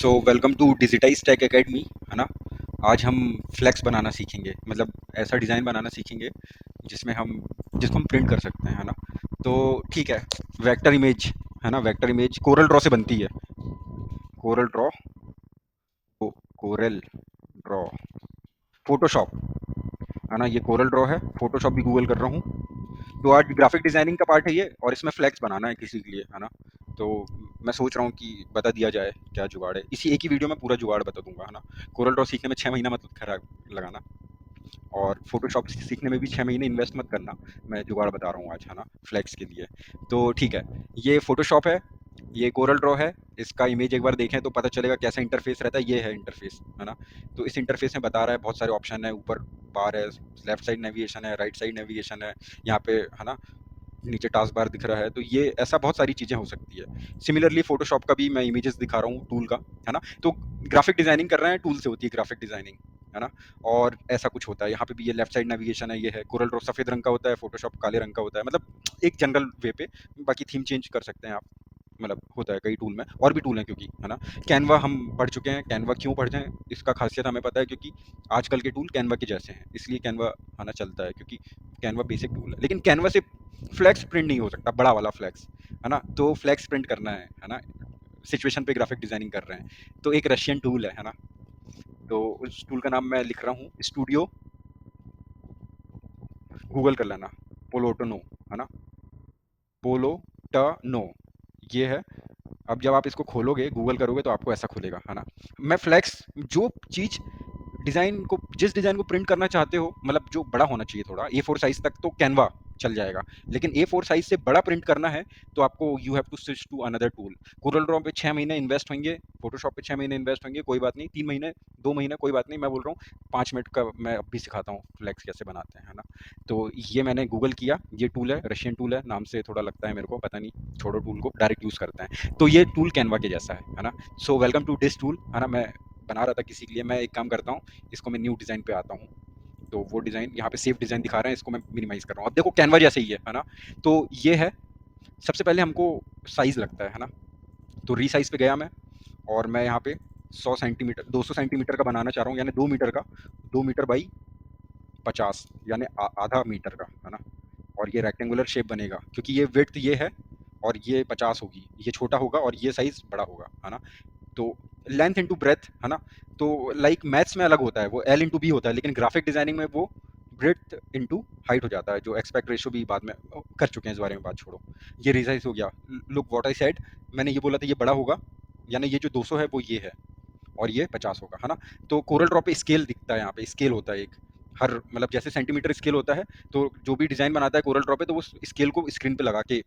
So welcome to Digitize Tech Academy, है ना। आज हम फ्लैक्स बनाना सीखेंगे, मतलब ऐसा डिज़ाइन बनाना सीखेंगे जिसमें हम जिसको हम प्रिंट कर सकते हैं, है ना। तो ठीक है, वेक्टर इमेज, है ना। वेक्टर इमेज कोरल ड्रॉ से बनती है। Corel Draw, Corel Draw, Photoshop, है ना। ये कोरल ड्रॉ है, फोटोशॉप भी गूगल कर रहा हूँ। तो आज ग्राफिक डिजाइनिंग का पार्ट है ये, और इसमें फ्लैक्स बनाना है किसी के लिए, है ना। तो मैं सोच रहा हूँ कि बता दिया जाए क्या जुगाड़ है। इसी एक ही वीडियो में पूरा जुगाड़ बता दूंगा, है ना। कोरल ड्रॉ सीखने में 6 महीना मत खराब लगाना, और फोटोशॉप सीखने में भी 6 महीने इन्वेस्ट मत करना। मैं जुगाड़ बता रहा हूँ आज, है ना, फ्लैक्स के लिए। तो ठीक है, ये फोटोशॉप है, ये कोरल ड्रॉ है। इसका इमेज एक बार देखें तो पता चलेगा कैसा इंटरफेस रहता है। ये है इंटरफेस, है ना। तो इस इंटरफेस में बता रहा है, बहुत सारे ऑप्शन है, ऊपर बार है, लेफ्ट साइड नेविगेशन है, राइट साइड नेविगेशन है, यहाँ पे, है ना, नीचे टास्क बार दिख रहा है। तो ये ऐसा बहुत सारी चीज़ें हो सकती है। सिमिलरली फोटोशॉप का भी मैं इमेजेस दिखा रहा हूँ, टूल का, है ना। तो ग्राफिक डिजाइनिंग कर रहे हैं, टूल से होती है ग्राफिक डिजाइनिंग, है ना। और ऐसा कुछ होता है यहाँ पे भी। ये लेफ्ट साइड नेविगेशन है, ये है कोरल ड्रॉ सफ़ेद रंग का होता है, फोटोशॉप काले रंग का होता है, मतलब एक जनरल वे पे। बाकी थीम चेंज कर सकते हैं आप, मतलब होता है कई टूल में, और भी टूल हैं क्योंकि, है ना। कैनवा हम पढ़ चुके हैं। कैनवा क्यों पढ़ जाएं, इसका खासियत हमें पता है, क्योंकि आजकल के टूल कैनवा के जैसे हैं, इसलिए कैनवा, है ना, चलता है, क्योंकि कैनवा बेसिक टूल है। लेकिन कैनवा से फ्लैक्स प्रिंट नहीं हो सकता, बड़ा वाला फ्लैक्स, है ना। तो फ्लैक्स प्रिंट करना है ना, सिचुएशन पे ग्राफिक डिजाइनिंग कर रहे हैं। तो एक रशियन टूल है ना। तो उस टूल का नाम मैं लिख रहा हूँ, स्टूडियो, गूगल कर लेना, पोलोटोनो, है ना, पोलोटनो, ये है। अब जब आप इसको खोलोगे, गूगल करोगे, तो आपको ऐसा खुलेगा, है ना। मैं फ्लैक्स, जो चीज़ डिज़ाइन को, जिस डिज़ाइन को प्रिंट करना चाहते हो, मतलब जो बड़ा होना चाहिए थोड़ा, A4 साइज़ तक तो कैनवा चल जाएगा। लेकिन A4 साइज़ से बड़ा प्रिंट करना है तो आपको you have to switch to another tool. Corel Draw पे 6 महीने इन्वेस्ट होंगे, फोटोशॉप पे 6 महीने इन्वेस्ट होंगे, कोई बात नहीं। 3 महीने, 2 महीने, कोई बात नहीं। मैं बोल रहा हूँ 5 मिनट का मैं अब भी सिखाता हूँ फ्लैक्स कैसे बनाते हैं, है ना। तो ये मैंने गूगल किया, ये टूल है, रशियन टूल है, नाम से थोड़ा लगता है मेरे को, पता नहीं, छोड़ो, टूल को डायरेक्ट यूज़ करते हैं। तो ये टूल कैनवा के जैसा है ना। So welcome to this tool, है ना। मैं बना रहा था किसी के लिए, मैं एक काम करता हूँ, इसको मैं न्यू डिज़ाइन पे आता हूँ। तो वो डिज़ाइन यहाँ पे सेव डिज़ाइन दिखा रहे हैं, इसको मैं मिनिमाइज़ कर रहा हूँ। अब देखो कैनवा जैसे ही है ना। तो ये है, सबसे पहले हमको साइज़ लगता है ना। तो रीसाइज़ पे गया मैं, और मैं यहाँ पे 100 सेंटीमीटर, 200 सेंटीमीटर का बनाना चाह रहा हूँ, यानी 2 मीटर का, 2 मीटर बाई 50, यानी आधा मीटर का, है ना। और ये रेक्टेंगुलर शेप बनेगा, क्योंकि ये विड्थ ये है, और ये 50 होगी, ये छोटा होगा और ये साइज़ बड़ा होगा, है ना। तो लेंथ इंटू ब्रेथ, है ना। तो लाइक मैथ्स में अलग होता है, वो एल इंटू बी होता है, लेकिन ग्राफिक डिजाइनिंग में वो ब्रेथ इंटू हाइट हो जाता है। जो एक्सपेक्ट रेशो भी बाद में कर चुके हैं, इस बारे में बात छोड़ो। ये रिसाइज हो गया। लुक व्हाट आई सेड, मैंने ये बोला था ये बड़ा होगा, यानी ये जो 200 है वो ये है, और ये 50 होगा, है ना। तो कोरल ड्रॉ पे स्केल दिखता है, यहाँ पे स्केल होता है एक, हर, मतलब जैसे सेंटीमीटर स्केल होता है। तो जो भी डिज़ाइन बनाता है कोरल ड्रॉ पे, तो वो स्केल को स्क्रीन पे लगा के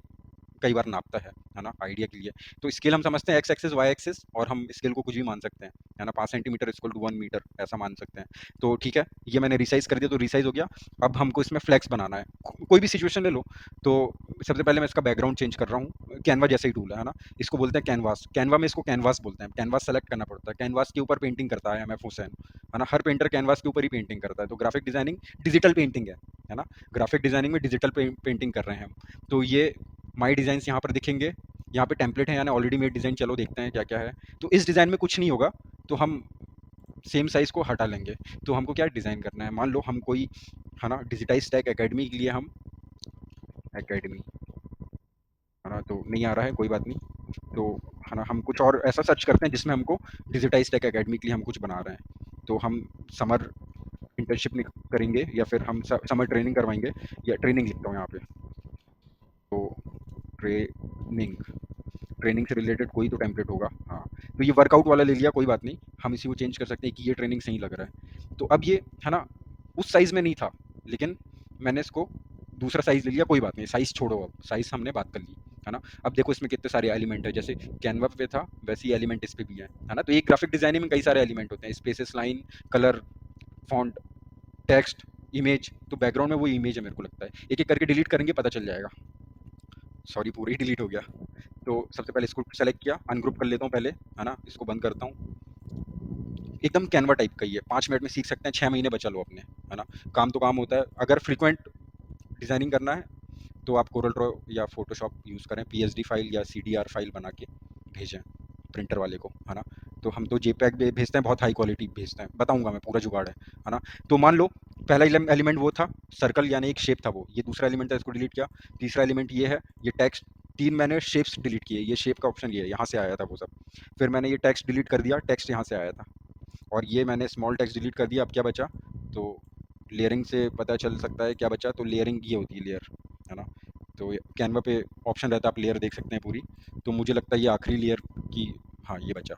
कई बार नापता है ना, आइडिया के लिए। तो स्केल हम समझते हैं एक्स एक्सिस वाई एक्सिस, और हम स्केल को कुछ भी मान सकते हैं, है ना। 5 सेंटीमीटर इक्वल टू 1 मीटर, ऐसा मान सकते हैं। तो ठीक है, ये मैंने रिसाइज कर दिया, तो रिसाइज हो गया। अब हमको इसमें फ्लैक्स बनाना है, कोई भी सिचुएशन ले लो। तो सबसे पहले मैं इसका बैकग्राउंड चेंज कर रहा हूँ, कैनवा जैसा ही टूल है ना। इसको बोलते हैं कैनवास, कैनवा में इसको कैनवास बोलते हैं। कैनवास सेलेक्ट करना पड़ता है, कैनवास के ऊपर पेंटिंग करता है MF हुसैन, है ना। हर पेंटर कैनवास के ऊपर ही पेंटिंग करता है। तो ग्राफिक डिजाइनिंग डिजिटल पेंटिंग है ना। ग्राफिक डिजाइनिंग में डिजिटल पेंटिंग कर रहे हैं हम। तो ये माई डिज़ाइंस यहाँ पर दिखेंगे, यहाँ पे टेम्पलेट है, यानी ऑलरेडी मेड डिज़ाइन। चलो देखते हैं क्या क्या है। तो इस डिज़ाइन में कुछ नहीं होगा, तो हम सेम साइज़ को हटा लेंगे। तो हमको क्या डिज़ाइन करना है, मान लो हम कोई, है ना, डिजिटाइज टेक एकेडमी के लिए हम, एकेडमी, है ना, तो नहीं आ रहा है, कोई बात नहीं। तो, है ना, हम कुछ और ऐसा सर्च करते हैं जिसमें हमको डिजिटाइज टेक एकेडमी के लिए हम कुछ बना रहे हैं। तो हम समर इंटर्नशिप करेंगे, या फिर हम समर ट्रेनिंग करवाएंगे, या ट्रेनिंग लिखता हूँ यहाँ पे। तो ट्रेनिंग, ट्रेनिंग से रिलेटेड कोई तो टेम्पलेट होगा, हाँ। तो ये वर्कआउट वाला ले लिया, कोई बात नहीं, हम इसी को चेंज कर सकते हैं कि ये ट्रेनिंग सही लग रहा है। तो अब ये, है ना, उस साइज़ में नहीं था, लेकिन मैंने इसको दूसरा साइज़ ले लिया, कोई बात नहीं, साइज़ छोड़ो, अब साइज़ हमने बात कर ली, है ना। अब देखो इसमें कितने सारे एलिमेंट है, जैसे कैनवा पे था वैसे ही एलिमेंट इस पे भी है ना। तो एक ग्राफिक डिजाइनिंग में कई सारे एलिमेंट होते हैं, spaces, line, colour, font, text, image. तो बैकग्राउंड में वो इमेज है, मेरे को लगता है एक एक करके डिलीट करेंगे पता चल जाएगा। सॉरी, पूरा ही डिलीट हो गया। तो सबसे पहले इसको सेलेक्ट किया, अनग्रुप कर लेता हूँ पहले, है ना। इसको बंद करता हूँ। एकदम कैनवा टाइप का ही है, 5 मिनट में सीख सकते हैं, 6 महीने बचा लो अपने, है ना। काम तो काम होता है। अगर फ्रीक्वेंट डिजाइनिंग करना है तो आप कोरल ड्रॉ या फोटोशॉप यूज़ करें, PSD फाइल या CDR फाइल बना के भेजें। प्रिंटर वाले को, है ना। तो हम तो जेपैग भेजते हैं, बहुत हाई क्वालिटी भेजते हैं, बताऊंगा मैं, पूरा जुगाड़ है ना। तो मान लो पहला एलिमेंट वो था सर्कल, यानी एक शेप था वो, ये दूसरा एलिमेंट था, इसको डिलीट किया। तीसरा एलिमेंट ये है, ये टेक्स्ट। तीन मैंने शेप्स डिलीट किए, ये शेप का ऑप्शन ये है, यहाँ से आया था वो सब। फिर मैंने ये टेक्स्ट डिलीट कर दिया, टेक्स्ट यहाँ से आया था। और ये मैंने स्मॉल टेक्स्ट डिलीट कर दिया। अब क्या बचा, तो लेयरिंग से पता चल सकता है क्या बचा। तो लेयरिंग ये होती है, लेयर, है ना। तो कैनवा पे ऑप्शन रहता है, आप लेयर देख सकते हैं पूरी। तो मुझे लगता है ये आखिरी लेयर की, हाँ ये बचा।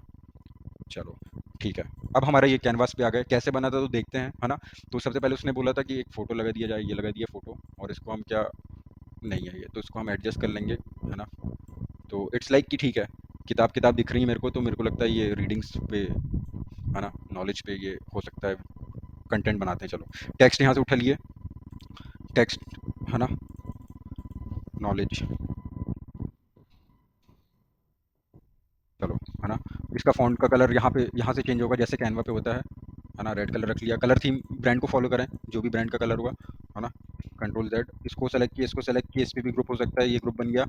चलो ठीक है। अब हमारा ये कैनवास पे आ गए, कैसे बना था तो देखते हैं, है ना। तो सबसे पहले उसने बोला था कि एक फ़ोटो लगा दिया जाए, ये लगा दिया फ़ोटो। और इसको हम क्या, नहीं है ये, तो इसको हम एडजस्ट कर लेंगे, है ना। तो इट्स लाइक कि ठीक है, किताब किताब दिख रही है मेरे को, तो मेरे को लगता है ये रीडिंग्स पे, है ना, नॉलेज पे ये हो सकता है कंटेंट बनाते हैं। चलो टेक्स्ट यहाँ से उठा लिए, टेक्स्ट, है ना, नॉलेज, चलो, है ना। इसका फ़ॉन्ट का कलर यहाँ से चेंज होगा जैसे कैनवा पे होता है ना। रेड कलर रख लिया। कलर थीम ब्रांड को फॉलो करें, जो भी ब्रांड का कलर होगा, है ना। कंट्रोल जेड, इसको सेलेक्ट किया, इसको सेलेक्ट किया, इस पे भी ग्रुप हो सकता है, ये ग्रुप बन गया।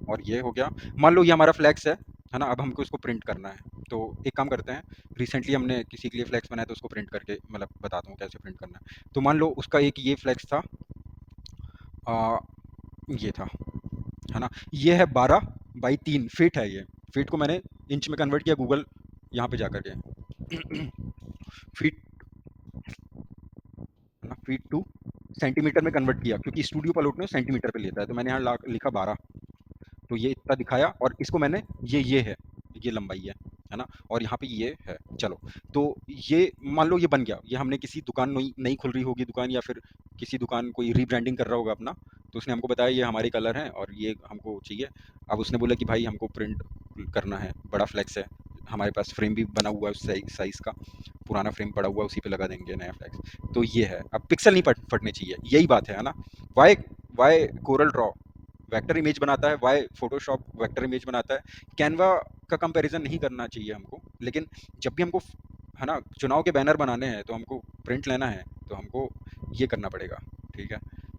और ये हो गया। मान लो ये हमारा फ्लैक्स है ना। अब हमको इसको प्रिंट करना है, तो एक काम करते हैं। रिसेंटली हमने किसी के लिए फ्लैक्स बनाया, तो उसको प्रिंट करके मतलब बताता हूँ कैसे प्रिंट करना है। तो मान लो उसका एक ये फ्लैक्स था, आ, ये था, है ना। ये है 12 बाई 3 फीट है ये। फीट को मैंने इंच में कन्वर्ट किया गूगल यहाँ पे जाकर के। फीट, है ना, फीट टू सेंटीमीटर में कन्वर्ट किया, क्योंकि स्टूडियो पलोट में सेंटीमीटर पे लेता है। तो मैंने यहाँ लिखा 12। तो ये इतना दिखाया, और इसको मैंने, ये है, ये लंबाई है ना। और यहाँ पे ये है। चलो, तो ये मान लो ये बन गया। ये हमने किसी दुकान, नई नई खुल रही होगी दुकान, या फिर किसी दुकान कोई रीब्रांडिंग कर रहा होगा अपना। तो उसने हमको बताया ये हमारे कलर हैं और ये हमको चाहिए। अब उसने बोला कि भाई हमको प्रिंट करना है, बड़ा फ्लैक्स है हमारे पास, फ्रेम भी बना हुआ है उस साइज़ का, पुराना फ्रेम पड़ा हुआ है, उसी पे लगा देंगे नया फ्लैक्स। तो ये है। अब पिक्सल नहीं फटने चाहिए, यही बात है ना। Why why Corel Draw vector image बनाता है, वाई फोटोशॉप वेक्टर इमेज बनाता है। कैनवा का कंपैरिजन नहीं करना चाहिए हमको, लेकिन जब भी हमको, है ना, चुनाव के बैनर बनाने हैं, तो हमको प्रिंट लेना है, तो हमको ये करना पड़ेगा, ठीक है।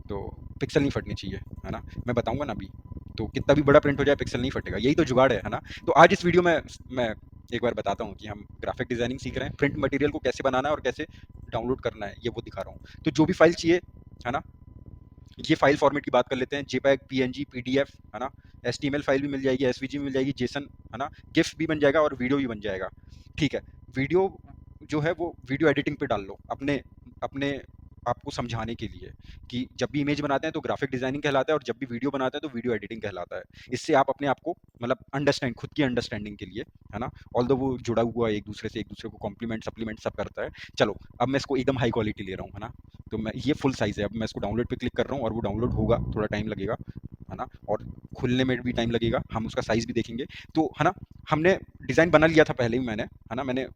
तो पिक्सल नहीं फटनी चाहिए, है ना। मैं बताऊंगा ना अभी, तो कितना भी बड़ा प्रिंट हो जाए पिक्सल नहीं फटेगा, यही तो जुगाड़ है ना। तो आज इस वीडियो में मैं एक बार बताता हूँ कि हम ग्राफिक डिजाइनिंग सीख रहे हैं, प्रिंट मटेरियल को कैसे बनाना है और कैसे डाउनलोड करना है, ये वो दिखा रहा हूँ। तो जो भी फाइल चाहिए, है ना, ये फाइल फॉर्मेट की बात कर लेते हैं। जेपैग, पीएनजी, पीडीएफ, है ना, एचटीएमएल फाइल भी मिल जाएगी, एसवीजी भी मिल जाएगी, जेसन, है ना, गिफ भी बन जाएगा और वीडियो भी बन जाएगा। ठीक है। वीडियो जो है वो वीडियो एडिटिंग पे डाल लो, अपने अपने आपको समझाने के लिए, कि जब भी इमेज बनाते हैं तो ग्राफिक डिजाइनिंग कहलाता है, और जब भी वीडियो बनाते हैं तो वीडियो एडिटिंग कहलाता है। इससे आप अपने आप को मतलब अंडरस्टैंड, खुद की अंडरस्टैंडिंग के लिए, है ना। ऑल्दो वो जुड़ा हुआ है एक दूसरे से, एक दूसरे को कॉम्प्लीमेंट सप्लीमेंट सब करता है। चलो, अब मैं इसको एकदम हाई क्वालिटी ले रहा हूँ, है ना। तो मैं, ये फुल साइज़ है। अब मैं इसको डाउनलोड पे क्लिक कर रहा हूँ, और वो डाउनलोड होगा, थोड़ा टाइम लगेगा, है ना। और खुलने में भी टाइम लगेगा, हम उसका साइज़ भी देखेंगे। तो है ना, हमने डिज़ाइन बना लिया था पहले ही मैंने, है ना। मैंने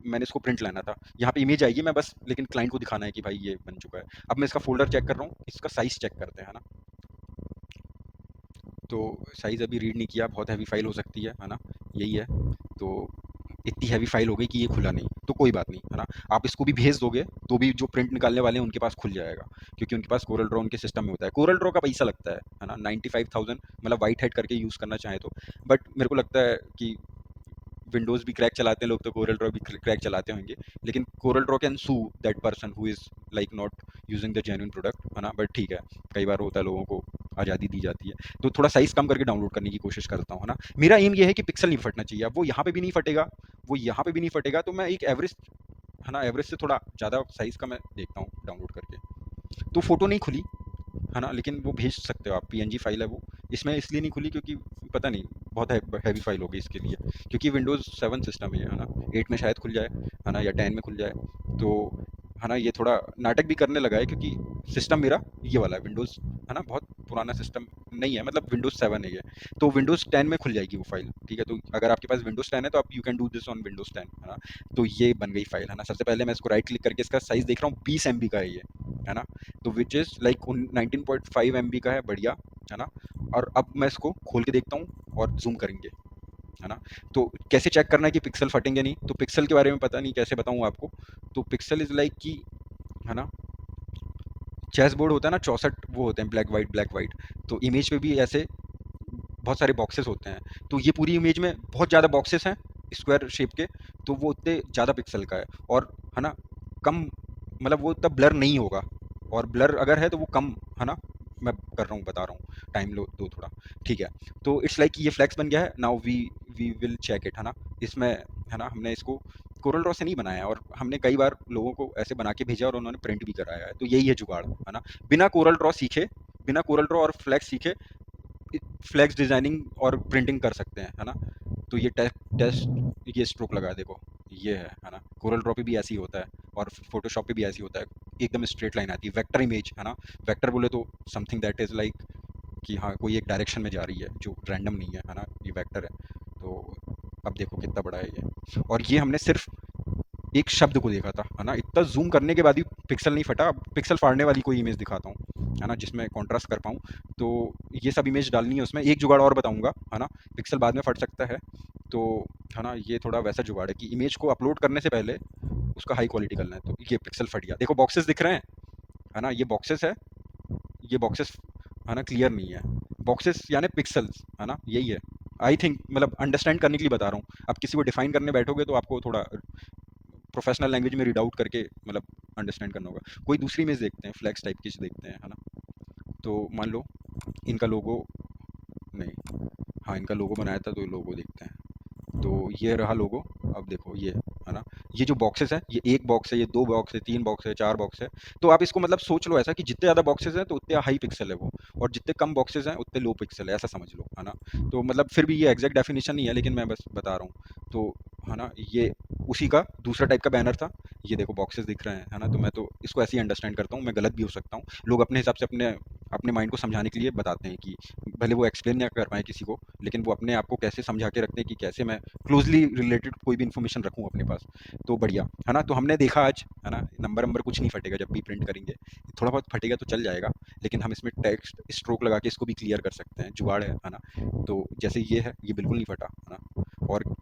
मैंने इसको प्रिंट लाना था। यहाँ पे इमेज आएगी, मैं बस लेकिन क्लाइंट को दिखाना है कि भाई ये बन चुका है। अब मैं इसका फ़ोल्डर चेक कर रहा हूँ, इसका साइज़ चेक करते हैं, है ना। तो साइज़ अभी रीड नहीं किया, बहुत हैवी फाइल हो सकती है ना। यही है। तो इतनी हैवी फाइल हो गई कि ये खुला नहीं, तो कोई बात नहीं, है ना। आप इसको भी भेज दोगे तो भी जो प्रिंट निकालने वाले हैं उनके पास खुल जाएगा, क्योंकि उनके पास कोरल ड्रॉ उनके सिस्टम में होता है। कोरल ड्रॉ का पैसा लगता है ना, 95,000, मतलब वाइट हेड करके यूज़ करना चाहें तो। बट मेरे को लगता है कि विंडोज़ भी क्रैक चलाते हैं लोग, तो कोरल ड्रॉ भी क्रैक चलाते होंगे। लेकिन Corel Draw can sue that person who is like not using the genuine product, है ना। बट ठीक है, कई बार होता है, लोगों को आज़ादी दी जाती है। तो थोड़ा साइज़ कम करके डाउनलोड करने की कोशिश करता हूँ, है ना। मेरा एम ये है कि पिक्सल नहीं फटना चाहिए। अब वो यहाँ पे भी नहीं फटेगा, वो यहाँ पे भी नहीं फटेगा, तो मैं एक एवरेज, है ना, एवरेज से थोड़ा ज़्यादा साइज़ का मैं देखता हूँ डाउनलोड करके। तो फ़ोटो नहीं खुली, है ना, लेकिन वो भेज सकते हो आप, पीएनजी फाइल है वो। इसमें इसलिए नहीं खुली क्योंकि पता नहीं, बहुत हैवी फाइल होगी इसके लिए, क्योंकि विंडोज़ 7 सिस्टम है ना। 8 में शायद खुल जाए, है ना, या 10 में खुल जाए। तो है ना, ये थोड़ा नाटक भी करने लगा है, क्योंकि सिस्टम मेरा ये वाला है विंडोज़, है ना, बहुत पुराना सिस्टम नहीं है, मतलब विंडोज़ 7 है ये। तो विंडोज़ 10 में खुल जाएगी वो फाइल, ठीक है। तो अगर आपके पास विंडोज़ 10 है तो आप, you can do this on Windows 10, है ना। तो ये बन गई फाइल, है ना। सबसे पहले मैं इसको राइट क्लिक करके इसका साइज़ देख रहा हूँ, 20 MB का है ये, है ना। तो विच इज़ लाइक 19.5 MB का है, बढ़िया, है ना। और अब मैं इसको खोल के देखता हूँ, और जूम करेंगे, है ना। तो कैसे चेक करना है कि पिक्सल फटेंगे नहीं, तो पिक्सल के बारे में पता नहीं कैसे बताऊँ आपको। तो पिक्सल इज़ लाइक कि, है ना, चेस बोर्ड होता है ना, 64 वो होते हैं, ब्लैक वाइट ब्लैक वाइट। तो इमेज पे भी ऐसे बहुत सारे बॉक्सेस होते हैं, तो ये पूरी इमेज में बहुत ज़्यादा बॉक्सेस हैं स्क्वायर शेप के, तो वो उतने ज़्यादा पिक्सल का है, और है ना कम, मतलब वो उतना ब्लर नहीं होगा, और ब्लर अगर है तो वो कम, है ना, मैं कर रहा हूँ, बता रहा हूँ, टाइम लो दो थोड़ा। ठीक है, तो इट्स लाइक ये फ्लैक्स बन गया है। Now we we will check it, है ना। इसमें, है ना, हमने इसको कोरल ड्रॉ से नहीं बनाया है, और हमने कई बार लोगों को ऐसे बना के भेजा और उन्होंने प्रिंट भी कराया है, तो यही है जुगाड़, है ना। बिना कोरल ड्रॉ सीखे, बिना कोरल ड्रॉ और फ्लैक्स सीखे फ्लैक्स डिजाइनिंग और प्रिंटिंग कर सकते हैं, है ना। तो ये टेस्ट ये स्ट्रोक लगा है, देखो, ये है ना। कोरल ड्रॉ पे भी ऐसे ही होता है, और फोटोशॉप पे भी ऐसे ही होता है, एकदम स्ट्रेट लाइन आती है, वेक्टर इमेज, है ना। वेक्टर बोले तो समथिंग दैट इज लाइक कि हाँ कोई एक डायरेक्शन में जा रही है जो रैंडम नहीं है ना, ये वेक्टर है। तो अब देखो कितना बड़ा है ये, और ये हमने सिर्फ एक शब्द को देखा था, है ना। इतना जूम करने के बाद भी पिक्सल नहीं फटा। अब पिक्सल फाड़ने वाली कोई इमेज दिखाता हूँ, है ना, जिसमें कॉन्ट्रास्ट कर पाऊँ। तो ये सब इमेज डालनी है उसमें, एक जुगाड़ और बताऊंगा, है ना। पिक्सल बाद में फट सकता है, तो है ना, ये थोड़ा वैसा जुगाड़ है कि इमेज को अपलोड करने से पहले उसका हाई क्वालिटी करना है। तो ये पिक्सल फट गया, देखो बॉक्सेस दिख रहे हैं, है ना, ये बॉक्सेस है, ये बॉक्सेस, है ना, क्लियर नहीं है। बॉक्सेस यानी पिक्सल्स, है ना, यही है। आई थिंक, मतलब अंडरस्टैंड करने के लिए बता रहा हूँ। अब किसी को डिफाइन करने बैठोगे तो आपको थोड़ा प्रोफेशनल लैंग्वेज में रीड आउट करके, मतलब अंडरस्टैंड करना होगा। कोई दूसरी इमेज देखते हैं, फ्लैक्स टाइप की देखते हैं, है ना। तो मान लो इनका लोगो, नहीं, हाँ इनका लोगो बनाया था, तो ये लोगो देखते हैं। तो ये रहा लोगो। अब देखो ये, है ना, ये जो बॉक्सेस हैं, ये एक बॉक्स है, ये दो बॉक्स है, तीन बॉक्स है, चार बॉक्स है। तो आप इसको मतलब सोच लो ऐसा कि जितने ज़्यादा बॉक्सेस हैं तो उतने हाई पिक्सल है वो, और जितने कम बॉक्सेस हैं उतने लो पिक्सल है, ऐसा समझ लो, है ना। तो मतलब फिर भी ये एग्जैक्ट डेफिनेशन नहीं है, लेकिन मैं बस बता रहा हूँ। तो है ना, ये उसी का दूसरा टाइप का बैनर था। ये देखो बॉक्सेस दिख रहे हैं, है ना। तो मैं तो इसको ऐसे ही अंडरस्टैंड करता हूँ, मैं गलत भी हो सकता हूँ। लोग अपने हिसाब से अपने अपने माइंड को समझाने के लिए बताते हैं कि भले वो एक्सप्लेन ना कर पाए किसी को, लेकिन वो अपने आप को कैसे समझा के रखते हैं कि कैसे मैं क्लोजली रिलेटेड कोई भी इन्फॉर्मेशन रखूँ अपने पास। तो बढ़िया, है ना। तो हमने देखा आज, है ना, नंबर नंबर कुछ नहीं फटेगा जब भी प्रिंट करेंगे, थोड़ा बहुत फटेगा तो चल जाएगा, लेकिन हम इसमें टेक्स्ट स्ट्रोक लगा के इसको भी क्लियर कर सकते हैं, जुगाड़ है ना। तो जैसे ये है, ये बिल्कुल नहीं फटा, है ना।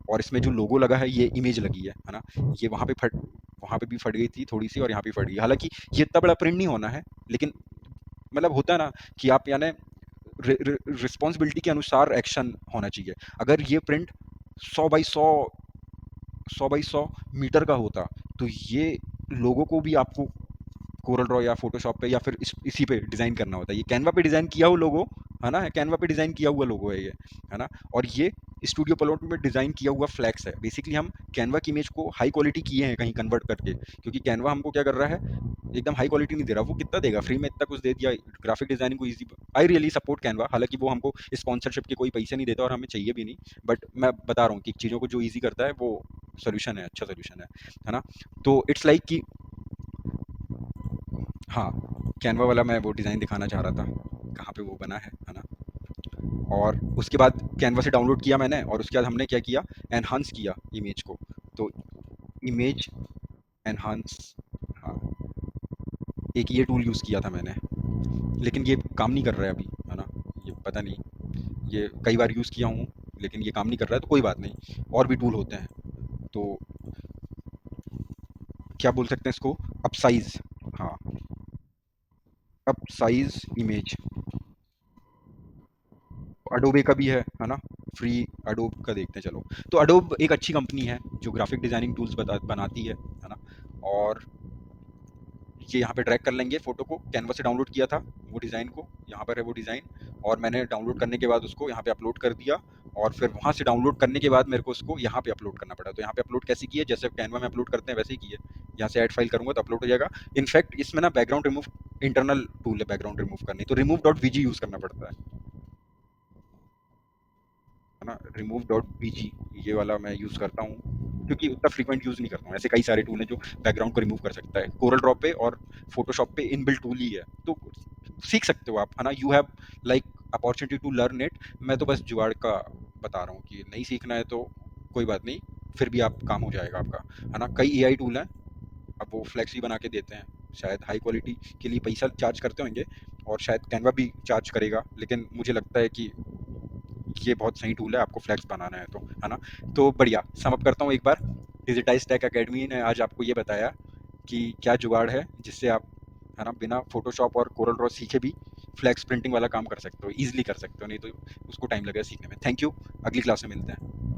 और इसमें जो लोगो लगा है, ये इमेज लगी है ना। ये वहाँ पे भी फट गई थी थोड़ी सी, और यहाँ पे फट गई। हालांकि ये इतना बड़ा प्रिंट नहीं होना है, लेकिन मतलब होता है ना कि आप यानी रिस्पॉन्सिबिलिटी के अनुसार एक्शन होना चाहिए। अगर ये प्रिंट 100 बाई 100, 100 बाई 100 मीटर का होता, तो ये लोगों को भी आपको कोरल ड्रॉ या फोटोशॉप पे या फिर इसी पे डिज़ाइन करना होता है। ये कैनवा पे डिज़ाइन किया हुआ लोगो, है ना, कैनवा पे डिज़ाइन किया हुआ लोगो है ये, है ना। और ये स्टूडियो प्लॉट में डिज़ाइन किया हुआ फ्लैक्स है। बेसिकली हम कैनवा की इमेज को हाई क्वालिटी किए हैं कहीं कन्वर्ट करके, क्योंकि कैनवा हमको क्या कर रहा है, एकदम हाई क्वालिटी नहीं दे रहा। वो कितना देगा, फ्री में इतना कुछ दे दिया, ग्राफिक डिजाइनिंग को easy. I really support Canva, हालांकि वो हमको स्पॉन्सरशिप के कोई पैसे नहीं देता और हमें चाहिए भी नहीं, बट मैं बता रहा हूँ कि चीज़ों को जो ईजी करता है वो सोल्यूशन है, अच्छा सोल्यूशन है ना। तो इट्स लाइक कि, हाँ, कैनवा वाला मैं वो डिज़ाइन दिखाना चाह रहा था, कहाँ पे वो बना है ना। और उसके बाद कैनवा से डाउनलोड किया मैंने, और उसके बाद हमने क्या किया, एनहांस किया इमेज को। तो इमेज एनहांस, हाँ, एक ये टूल यूज़ किया था मैंने, लेकिन ये काम नहीं कर रहा है अभी, है ना। ये पता नहीं, ये कई बार यूज़ किया हूँ, लेकिन ये काम नहीं कर रहा है, तो कोई बात नहीं, और भी टूल होते हैं। तो क्या बोल सकते हैं इसको, अप साइज, हाँ, अप साइज इमेज, अडोबे का भी है ना। फ्री अडोब का देखते हैं चलो। तो अडोब एक अच्छी कंपनी है जो ग्राफिक डिजाइनिंग टूल्स बनाती है ना। और ये यहाँ पे ड्रैग कर लेंगे फोटो को, कैनवा से डाउनलोड किया था वो डिज़ाइन को, यहाँ पर है वो डिज़ाइन, और मैंने डाउनलोड करने के बाद उसको यहाँ पे अपलोड कर दिया। और फिर वहाँ से डाउनलोड करने के बाद मेरे को उसको यहाँ पे अपलोड करना पड़ा। तो यहाँ पे अपलोड कैसे किए, जैसे कैनवा में अपलोड करते हैं वैसे ही किए। यहाँ से ऐड फाइल करूँगा तो अपलोड हो जाएगा। इनफैक्ट इसमें ना बैकग्राउंड रिमूव, इंटरनल टूल है बैकग्राउंड रिमूव करनी, तो रिमूव डॉट वीजी यूज़ करना पड़ता है ना। रिमूव डॉट बीजी, ये वाला मैं यूज़ करता हूँ, क्योंकि उतना फ्रीक्वेंट यूज़ नहीं करता हूँ। ऐसे कई सारे टूल हैं जो बैकग्राउंड को रिमूव कर सकता है, कोरल ड्रॉ पे और फोटोशॉप पे इनबिल्ट टूल ही है। तो सीख सकते हो आप, है ना। You have like opportunity to learn it. मैं तो बस जुगाड़ का बता रहा हूँ कि नहीं सीखना है तो कोई बात नहीं, फिर भी आप काम हो जाएगा आपका, है ना। कई एआई टूल हैं, अब वो फ्लैक्स भी बना के देते हैं, शायद हाई क्वालिटी के लिए पैसा चार्ज करते होंगे, और शायद कैनवा भी चार्ज करेगा, लेकिन मुझे लगता है कि ये बहुत सही टूल है आपको फ्लैक्स बनाना है तो, है ना। तो बढ़िया, सम अप करता हूँ एक बार। डिजिटाइज टेक अकेडमी ने आज आपको ये बताया कि क्या जुगाड़ है जिससे आप, है ना, बिना फोटोशॉप और कोरल ड्रॉ सीखे भी फ्लेक्स प्रिंटिंग वाला काम कर सकते हो, ईज़िली कर सकते हो, नहीं तो उसको टाइम लगेगा सीखने में। थैंक यू, अगली क्लास में मिलते हैं।